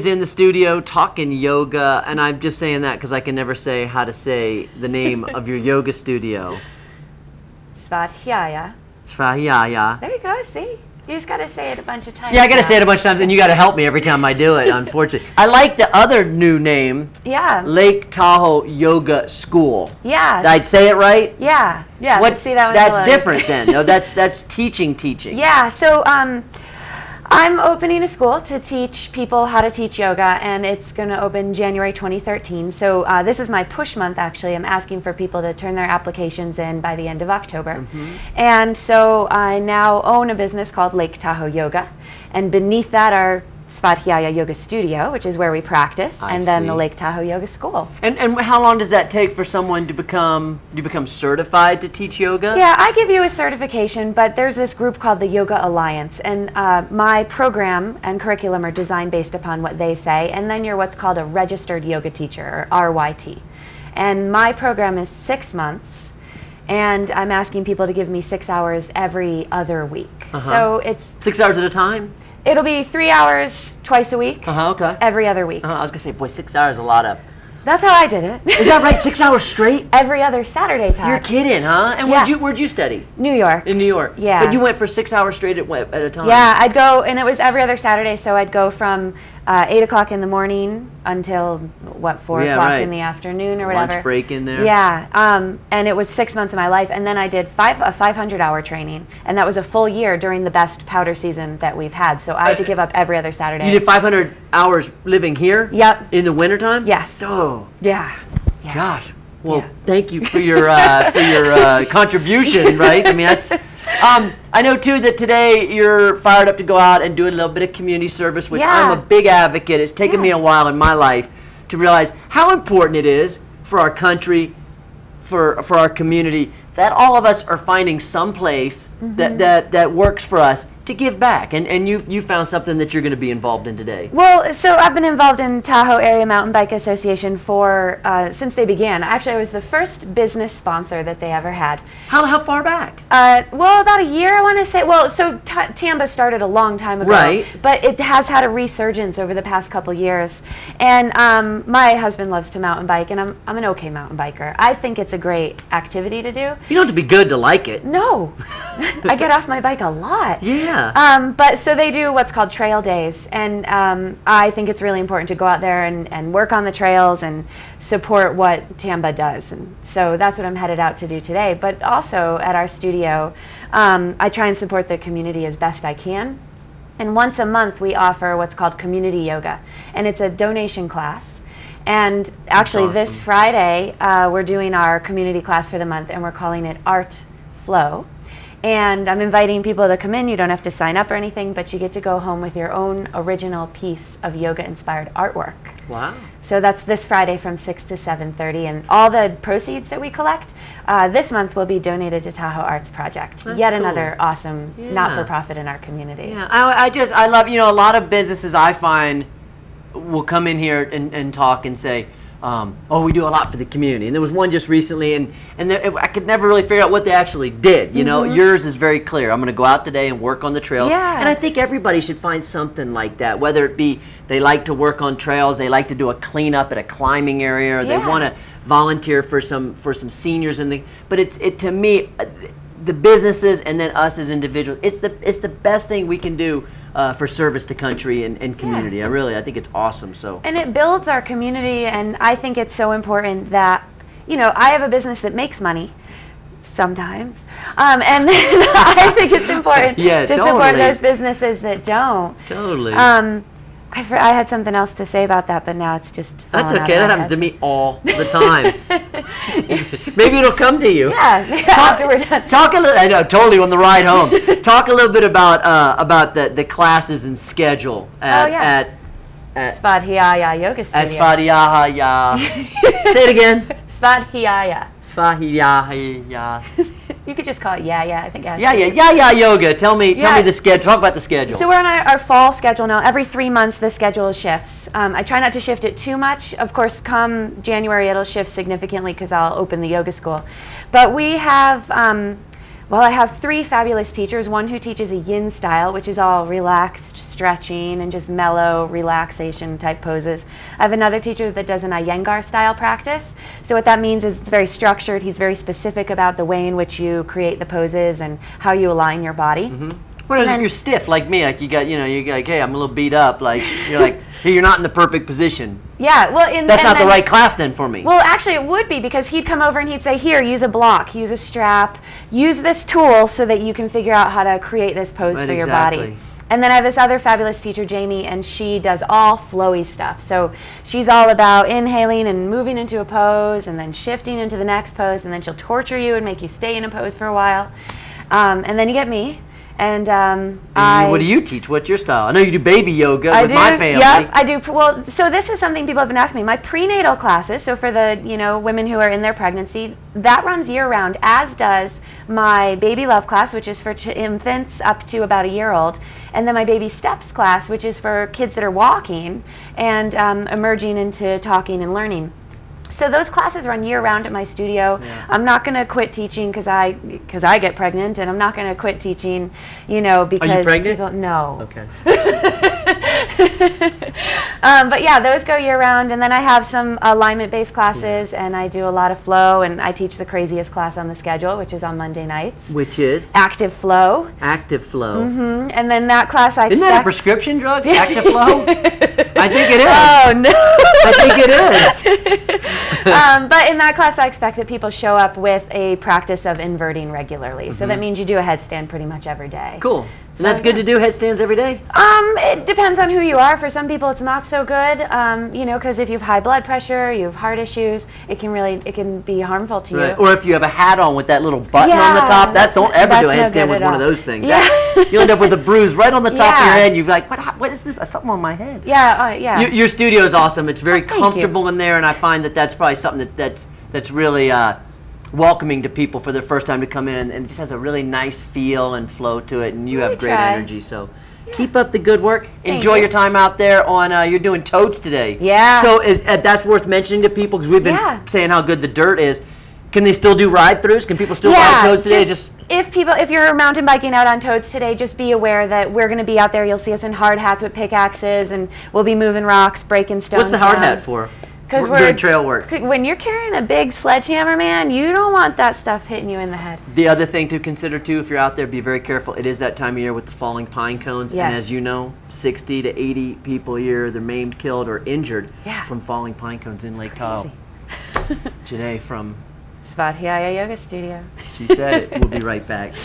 is in the studio talking yoga, and I'm just saying that because I can never say how to say the name of your yoga studio. Svadhyaya. Svadhyaya. There you go, see? You just got to say it a bunch of times. Yeah, I got to say it a bunch of times, and you got to help me every time I do it, unfortunately. I like the other new name. Yeah. Lake Tahoe Yoga School. Yeah. Did I say it right? Yeah. Yeah. What? See, that That's different then. No, that's teaching. Yeah. So I'm opening a school to teach people how to teach yoga, and it's going to open January 2013. So this is my push month, actually. I'm asking for people to turn their applications in by the end of October. Mm-hmm. And so I now own a business called Lake Tahoe Yoga, and beneath that are Svadhyaya Yoga Studio, which is where we practice, and then the Lake Tahoe Yoga School. And how long does that take for someone to become certified to teach yoga? Yeah, I give you a certification, but there's this group called the Yoga Alliance, and my program and curriculum are designed based upon what they say, and then you're what's called a registered yoga teacher, or RYT. And my program is 6 months, and I'm asking people to give me 6 hours every other week. So it's 6 hours at a time? It'll be 3 hours twice a week. Okay. Every other week. I was gonna say, boy, 6 hours is a lot of. That's how I did it. Is that right? 6 hours straight? Every other Saturday time. You're kidding, huh? And where'd you study? New York. In New York. Yeah. But you went for 6 hours straight at a time. Yeah, I'd go, and it was every other Saturday. So I'd go from 8 o'clock in the morning until 4 o'clock in the afternoon or whatever. Lunch break in there. Yeah. And it was 6 months of my life, and then I did a 500-hour training, and that was a full year during the best powder season that we've had. So I had to give up every other Saturday. You did 500 hours living here? Yep. In the wintertime? Yes. Oh. Yeah. Gosh. Well, thank you for your contribution, right? I mean, that's. I know too that today you're fired up to go out and do a little bit of community service, which I'm a big advocate. It's taken me a while in my life to realize how important it is for our country, for our community, that all of us are finding some place that works for us to give back, and you found something that you're going to be involved in today. Well, so I've been involved in Tahoe Area Mountain Bike Association for since they began. Actually, I was the first business sponsor that they ever had. How far back? Well, about a year, I want to say. Well, so TAMBA started a long time ago, right? But it has had a resurgence over the past couple years. And my husband loves to mountain bike, and I'm an okay mountain biker. I think it's a great activity to do. You don't have to be good to like it. No, I get off my bike a lot. Yeah. But so they do what's called trail days, and I think it's really important to go out there and work on the trails and support what TAMBA does. And so that's what I'm headed out to do today. But also at our studio, I try and support the community as best I can. And once a month we offer what's called community yoga, and it's a donation class. And actually this Friday we're doing our community class for the month, and we're calling it Art Flow. And I'm inviting people to come in. You don't have to sign up or anything, but you get to go home with your own original piece of yoga-inspired artwork. Wow. So that's this Friday from 6 to 7:30, and all the proceeds that we collect this month will be donated to Tahoe Arts Project. That's Yet cool. Another awesome not-for-profit in our community. Yeah, I love, a lot of businesses I find will come in here and talk and say, we do a lot for the community. And there was one just recently, and I could never really figure out what they actually did. Yours is very clear. I'm going to go out today and work on the trails. Yeah. And I think everybody should find something like that, whether it be they like to work on trails, they like to do a cleanup at a climbing area, or they want to volunteer for some seniors. But it to me, the businesses and then us as individuals, it's the best thing we can do for service to country and community. I think it's awesome. So. And it builds our community, and I think it's so important that, I have a business that makes money sometimes, and I think it's important to support those businesses that don't. Totally. I had something else to say about that, but now it's just fallen That's okay. out of That my happens to head. me all the time. Maybe it'll come to you. Yeah, after we're done. Talk a little. I know, totally on the ride home. Talk a little bit about the classes and schedule at Svadhyaya Yoga Studio. At Svadhyaya. Say it again. Svadhyaya. Svadhyaya. You could just call it I think. Yeah, yoga. Tell me the schedule. Talk about the schedule. So we're on our fall schedule now. Every 3 months the schedule shifts. I try not to shift it too much. Of course, come January it'll shift significantly because I'll open the yoga school. But we have Well, I have 3 fabulous teachers. One who teaches a yin style, which is all relaxed stretching and just mellow relaxation type poses. I have another teacher that does an Iyengar style practice. So what that means is it's very structured. He's very specific about the way in which you create the poses and how you align your body. Mm-hmm. What if you're stiff like me? Like you're like, hey, I'm a little beat up. Like you're like, hey, you're not in the perfect position. Yeah, well, that's not the right class then for me. Well, actually, it would be, because he'd come over and he'd say, here, use a block, use a strap, use this tool so that you can figure out how to create this pose for your body. And then I have this other fabulous teacher, Jamie, and she does all flowy stuff. So she's all about inhaling and moving into a pose and then shifting into the next pose, and then she'll torture you and make you stay in a pose for a while. And then you get me. And what do you teach? What's your style? I know you do baby yoga with my family. Yeah, I do. Well, so this is something people have been asking me. My prenatal classes, so for the women who are in their pregnancy, that runs year round, as does my baby love class, which is for infants up to about a year old, and then my baby steps class, which is for kids that are walking and emerging into talking and learning. So those classes run year-round at my studio. Yeah. I'm not going to quit teaching because I get pregnant, and I'm not going to quit teaching, because are you pregnant? People, no. Okay. But yeah, those go year-round, and then I have some alignment-based classes, and I do a lot of flow, and I teach the craziest class on the schedule, which is on Monday nights. Which is? Active flow. Active flow. Mm-hmm. And then that class Isn't that a prescription drug, Active flow? I think it is. Oh, no. I think it is. But in that class, I expect that people show up with a practice of inverting regularly. Mm-hmm. So that means you do a headstand pretty much every day. Cool. And that's good to do headstands every day? It depends on who you are. For some people, it's not so good, because if you have high blood pressure, you have heart issues, it can be harmful to you. Or if you have a hat on with that little button on the top, don't ever do a headstand with one of those things. Yeah. You'll end up with a bruise right on the top of your head, and you're like, what is this? Something on my head. Yeah, yeah. Your studio is awesome. It's very comfortable in there, and I find that's probably something that's really welcoming to people for their first time to come in, and it just has a really nice feel and flow to it, and you have great energy. So keep up the good work. Enjoy your time out there on you're doing totes today. Yeah. So that's worth mentioning to people, because we've been saying how good the dirt is. Can they still do ride-throughs? Can people still ride totes today? If you're mountain biking out on totes today, just be aware that we're going to be out there. You'll see us in hard hats with pickaxes, and we'll be moving rocks, breaking stones. What's the hard hat for? Because we're doing trail work. When you're carrying a big sledgehammer, man, you don't want that stuff hitting you in the head. The other thing to consider, too, if you're out there, be very careful. It is that time of year with the falling pine cones. Yes. And as you know, 60 to 80 people a year, they're maimed, killed, or injured from falling pine cones in Lake Tahoe. Today from Svadhyaya Yoga Studio. She said it. We'll be right back.